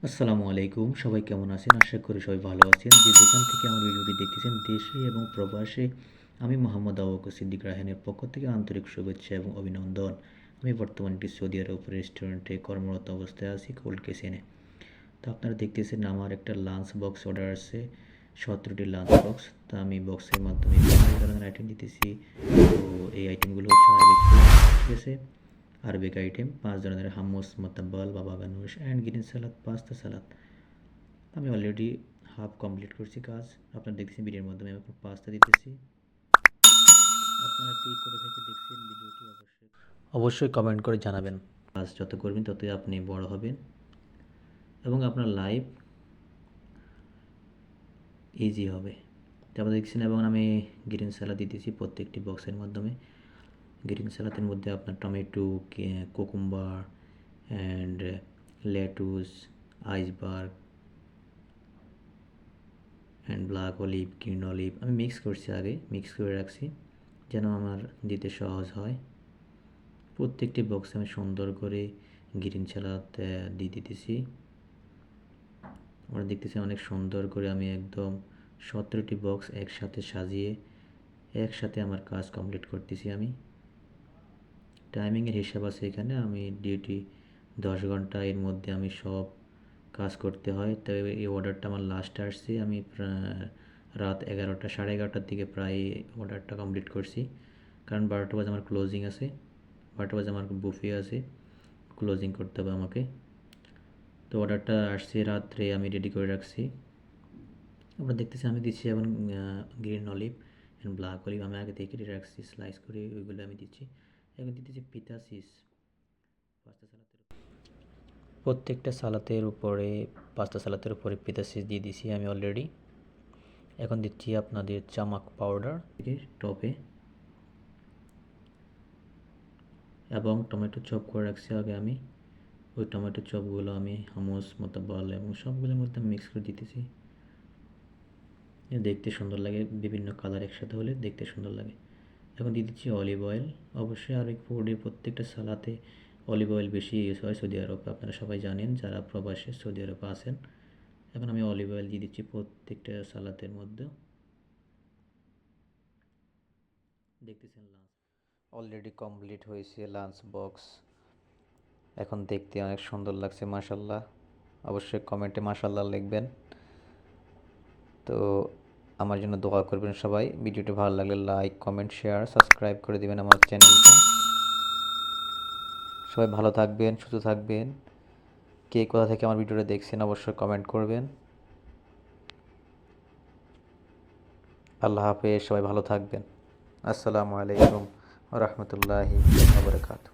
আসসালামু আলাইকুম, সবাই কেমন আছেন? আশা করি সবাই ভালো আছেন। যে যেখান থেকে আমার ভিডিওটি দেখতেছেন, দেশে এবং প্রবাসে, আমি মোহাম্মদ আবু বকর সিদ্দিক রায়হানের পক্ষ থেকে আন্তরিক শুভেচ্ছা এবং অভিনন্দন। আমি বর্তমানে একটি সৌদি আরব রেস্টুরেন্টে কর্মরত অবস্থায় আছি, কোল্ড কিচেনে। তো আপনারা দেখতেছেন আমার একটা লাঞ্চ বক্স অর্ডার আছে, 17টি লাঞ্চ বক্স। তো আমি বক্সের মাধ্যমে বিভিন্ন ধরনের আইটেম দিতেছি। তো এই আইটেমগুলো হচ্ছে আরবিক ফুড, ঠিক আছে? আরবিক আইটেম 5 ধরনের: হাম্মস, মোতাব্বাল, বাবা গানুশ অ্যান্ড গ্রিন সালাদ, পাস্তা সালাদ। আমি অলরেডি হাফ কমপ্লিট করছি কাজ। আপনারা দেখতেছেন ভিডিওর মাধ্যমে আমি এখন পাস্তা দিতেছি। আপনারা কে কোথা থেকে দেখছেন ভিডিওটি অবশ্যই কমেন্ট করে জানাবেন। কাজ যত করবেন ততই আপনি বড় হবেন এবং আপনার লাইফ ইজি হবে। তো আপনারা দেখছেন, এবং আমি গ্রিন স্যালাড দিতেছি প্রত্যেকটি বক্সের মাধ্যমে। গ্রিন স্যালাদের মধ্যে আপনার tomato, cucumber and lettuce, iceberg and black olive, green olive আমি মিক্স করছি, আগে মিক্স করে রাখছি যেন আমার দিতে সহজ হয়। প্রত্যেকটি বক্সে আমি সুন্দর করে গ্রিন স্যালাদ দিয়ে দিতেছি। আমরা দেখতেছি অনেক সুন্দর করে আমি একদম 17টি বক্স একসাথে সাজিয়ে একসাথে আমার কাজ কমপ্লিট করতেছি। আমি টাইমিংয়ের হিসাব আছে এখানে, আমি ডিউটি 10 ঘন্টা, এর মধ্যে আমি সব কাজ করতে হয়। তবে এই অর্ডারটা আমার লাস্টে আসছে, আমি রাত 11টা, 11:30টার দিকে প্রায় অর্ডারটা কমপ্লিট করছি, কারণ 12টা বাজে আমার ক্লোজিং আছে, 12টা বাজে আমার বুফে আছে, ক্লোজিং করতে হবে আমাকে। তো অর্ডারটা আসছে রাত্রে, আমি রেডি করে রাখছি। আপনারা দেখতেছি আমি দিচ্ছি এখন green olive and black olive আমি আগে থেকে কেটে রাখছি, স্লাইস করে ওইগুলো আমি দিচ্ছি। এখন দিতেছি পিতা চিজ পাস্তা সালাতের প্রত্যেকটা সালাতের উপরে, পাস্তা সালাতের উপরে পিতা চিজ দিয়ে দিছি আমি অলরেডি। এখন দিচ্ছি আপনাদের চামাক পাউডার টপে, এবং টমেটো চপ করে রাখছি আগে আমি। ওই টমেটো চপগুলো আমি হামস, মোতাব্বাল এবং সবগুলোর মধ্যে মিক্স করে দিতেছি। দেখতে সুন্দর লাগে, বিভিন্ন কালার একসাথে হলে দেখতে সুন্দর লাগে। এখন দিয়ে দিচ্ছি অলিভ অয়েল। অবশ্যই আরবিক ফুডের প্রত্যেকটা সালাতে অলিভ অয়েল বেশি ইউজ হয় সৌদি আরবে, আপনারা সবাই জানেন যারা প্রবাসে সৌদি আরবে আছেন। এখন আমি অলিভ অয়েল দিয়ে দিচ্ছি প্রত্যেকটা সালাতের মধ্যে। দেখতেছেন লাঞ্চ অলরেডি কমপ্লিট হয়েছে, লাঞ্চ বক্স এখন দেখতে অনেক সুন্দর লাগছে, মাশাল্লাহ। অবশ্যই কমেন্টে মাশাল্লাহ লিখবেন। তো আমার জন্য দোয়া করবেন সবাই। ভিডিওটি ভালো লাগলে লাইক, কমেন্ট, শেয়ার, সাবস্ক্রাইব করে দিবেন আমার চ্যানেলটা। সবাই ভালো থাকবেন, সুস্থ থাকবেন। কে কোথা থেকে আমার ভিডিওটা দেখছেন অবশ্যই কমেন্ট করবেন। আল্লাহ হাফেজ, সবাই ভালো থাকবেন। আসসালামু আলাইকুম ওয়া রাহমাতুল্লাহি ওয়া বারাকাতুহু।